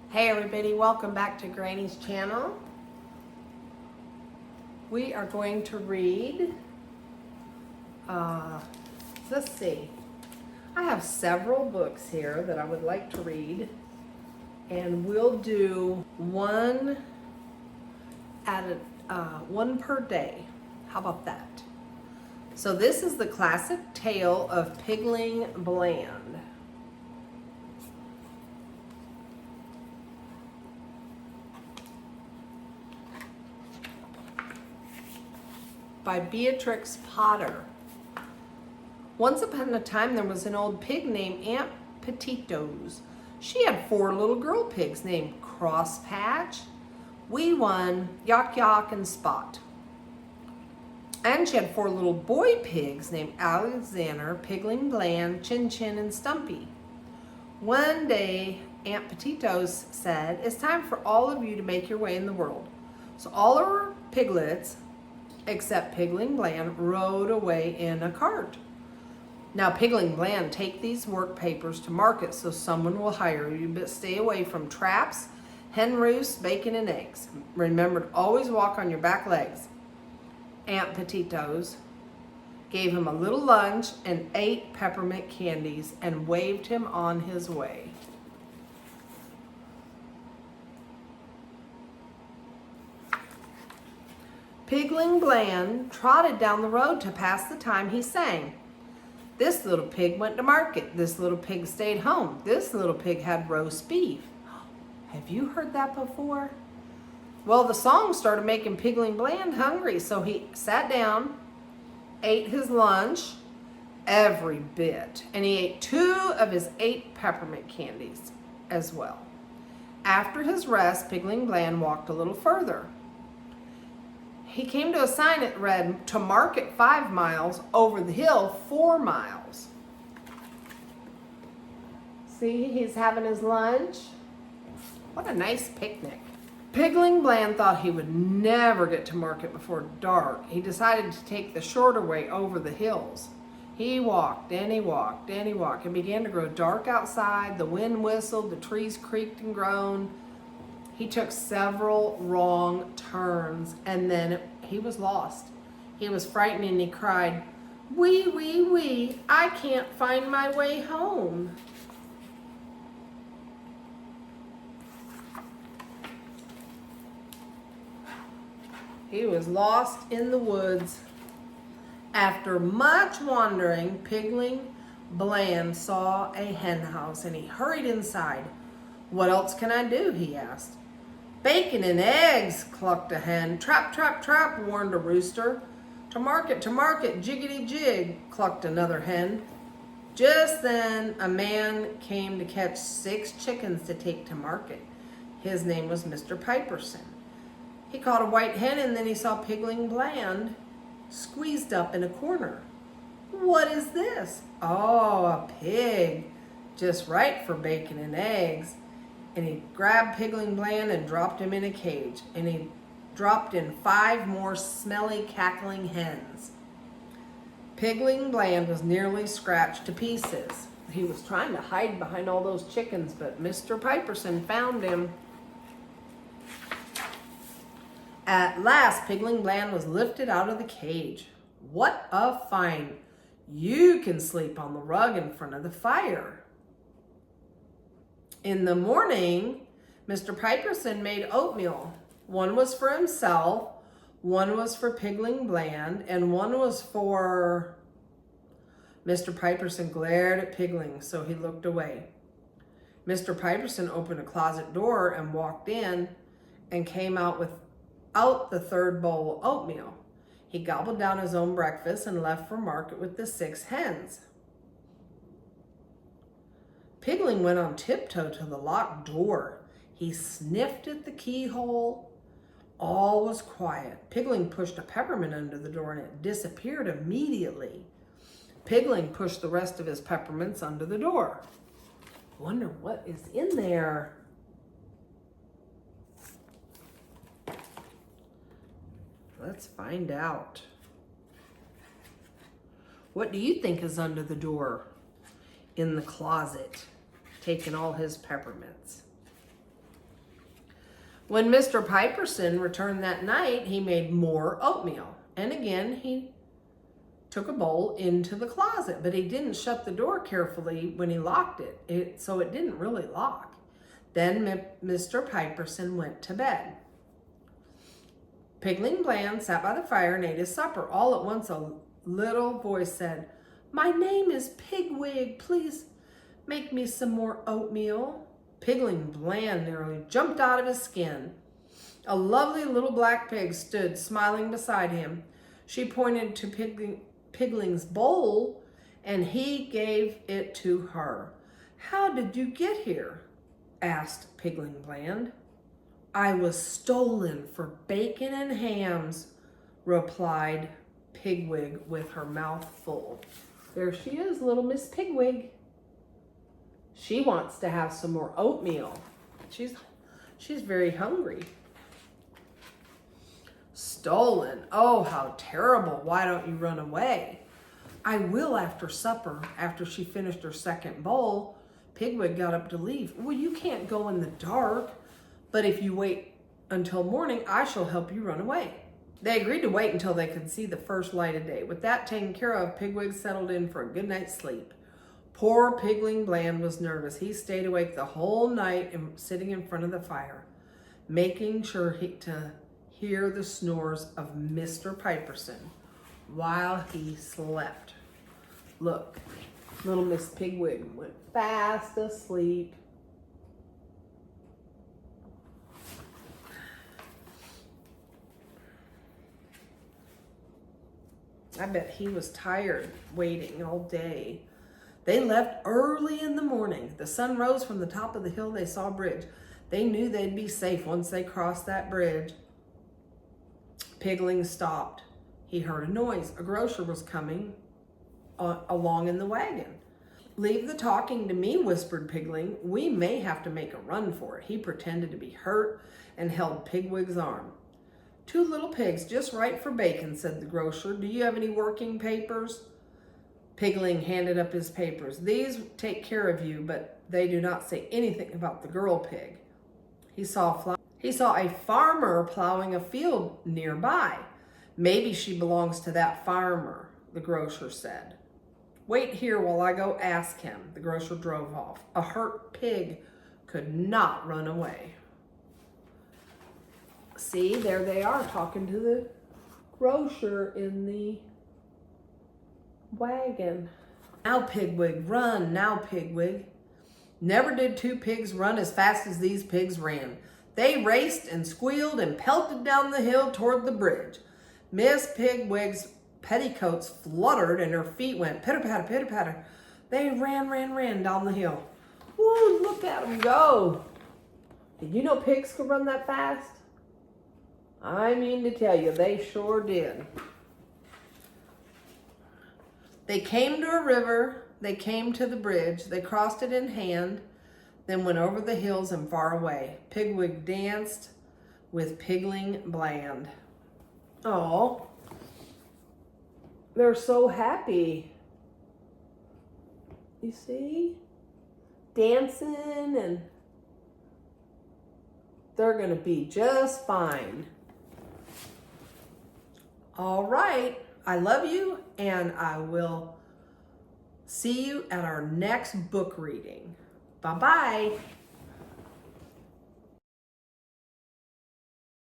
Hey everybody, welcome back to Granny's channel. We are going to read, let's see, I have several books here that I would like to read, and we'll do one per day. How about that? So this is the classic tale of Pigling Bland. By Beatrix Potter. Once upon a time there was an old pig named Aunt Petitos. She had 4 little girl pigs named Crosspatch, Wee One, Yock Yock, and Spot. And she had 4 little boy pigs named Alexander, Pigling, Bland, Chin Chin, and Stumpy. One day Aunt Petitos said, "It's time for all of you to make your way in the world." So all her piglets, except Pigling Bland, rode away in a cart. Now Pigling Bland, take these work papers to market so someone will hire you, but stay away from traps, hen roosts, bacon, and eggs. Remember to always walk on your back legs. Aunt Petitos gave him a little lunch and 8 peppermint candies and waved him on his way. Pigling Bland trotted down the road to pass the time. He sang, "This little pig went to market. This little pig stayed home. This little pig had roast beef." Have you heard that before? Well, the song started making Pigling Bland hungry, so he sat down, ate his lunch, every bit, and he ate 2 of his 8 peppermint candies as well. After his rest, Pigling Bland walked a little further. He came to a sign that read, "To market 5 miles, over the hill 4 miles." See, he's having his lunch. What a nice picnic. Pigling Bland thought he would never get to market before dark. He decided to take the shorter way over the hills. He walked and he walked and he walked. It began to grow dark outside. The wind whistled, the trees creaked and groaned. He took several wrong turns, and then he was lost. He was frightened and he cried, "Wee, wee, wee, I can't find my way home." He was lost in the woods. After much wandering, Pigling Bland saw a hen house and he hurried inside. "What else can I do?" he asked. "Bacon and eggs," clucked a hen. "Trap, trap, trap," warned a rooster. To market, jiggity jig," clucked another hen. Just then a man came to catch 6 chickens to take to market. His name was Mr. Piperson. He caught a white hen and then he saw Pigling Bland squeezed up in a corner. "What is this?" "Oh, a pig, just right for bacon and eggs." And he grabbed Pigling Bland and dropped him in a cage. And he dropped in 5 more smelly, cackling hens. Pigling Bland was nearly scratched to pieces. He was trying to hide behind all those chickens, but Mr. Piperson found him. At last, Pigling Bland was lifted out of the cage. "What a find! You can sleep on the rug in front of the fire." In the morning, Mr. Piperson made oatmeal. One was for himself, one was for Pigling Bland, and one was for... Mr. Piperson glared at Pigling, so he looked away. Mr. Piperson opened a closet door and walked in and came out without the 3rd bowl of oatmeal. He gobbled down his own breakfast and left for market with the 6 hens. Pigling went on tiptoe to the locked door. He sniffed at the keyhole. All was quiet. Pigling pushed a peppermint under the door and it disappeared immediately. Pigling pushed the rest of his peppermints under the door. Wonder what is in there. Let's find out. What do you think is under the door in the closet, taking all his peppermints? When Mr. Piperson returned that night, he made more oatmeal. And again, he took a bowl into the closet, but he didn't shut the door carefully when he locked it, so it didn't really lock. Then Mr. Piperson went to bed. Pigling Bland sat by the fire and ate his supper. All at once, a little voice said, "My name is Pigwig. Please make me some more oatmeal." Pigling Bland nearly jumped out of his skin. A lovely little black pig stood smiling beside him. She pointed to Pigling's bowl, and he gave it to her. "How did you get here?" asked Pigling Bland. "I was stolen for bacon and hams," replied Pigwig with her mouth full. There she is, little Miss Pigwig. She wants to have some more oatmeal. She's very hungry. "Stolen? Oh, how terrible. Why don't you run away?" "I will after supper," after she finished her second bowl. Pigwig got up to leave. "Well, you can't go in the dark, but if you wait until morning, I shall help you run away." They agreed to wait until they could see the first light of day. With that taken care of, Pigwig settled in for a good night's sleep. Poor Pigling Bland was nervous. He stayed awake the whole night and sitting in front of the fire, making sure to hear the snores of Mr. Piperson while he slept. Look, little Miss Pigwig went fast asleep. I bet he was tired waiting all day. They left early in the morning. The sun rose from the top of the hill. They saw a bridge. They knew they'd be safe once they crossed that bridge. Pigling stopped. He heard a noise. A grocer was coming along in the wagon. "Leave the talking to me," whispered Pigling. "We may have to make a run for it." He pretended to be hurt and held Pigwig's arm. "Two little pigs, just right for bacon," said the grocer. "Do you have any working papers?" Pigling handed up his papers. "These take care of you, but they do not say anything about the girl pig." He saw a farmer plowing a field nearby. "Maybe she belongs to that farmer," the grocer said. "Wait here while I go ask him." The grocer drove off. A hurt pig could not run away. See, there they are talking to the grocer in the wagon. "Now, Pigwig, run. Now, Pigwig." Never did two pigs run as fast as these pigs ran. They raced and squealed and pelted down the hill toward the bridge. Miss Pigwig's petticoats fluttered and her feet went pitter-patter, pitter-patter. They ran down the hill. Woo, look at them go. Did you know pigs could run that fast? I mean to tell you, they sure did. They came to a river. They came to the bridge. They crossed it in hand, then went over the hills and far away. Pigwig danced with Pigling Bland. Oh, they're so happy. You see? Dancing, and they're going to be just fine. All right. I love you, and I will see you at our next book reading. Bye-bye.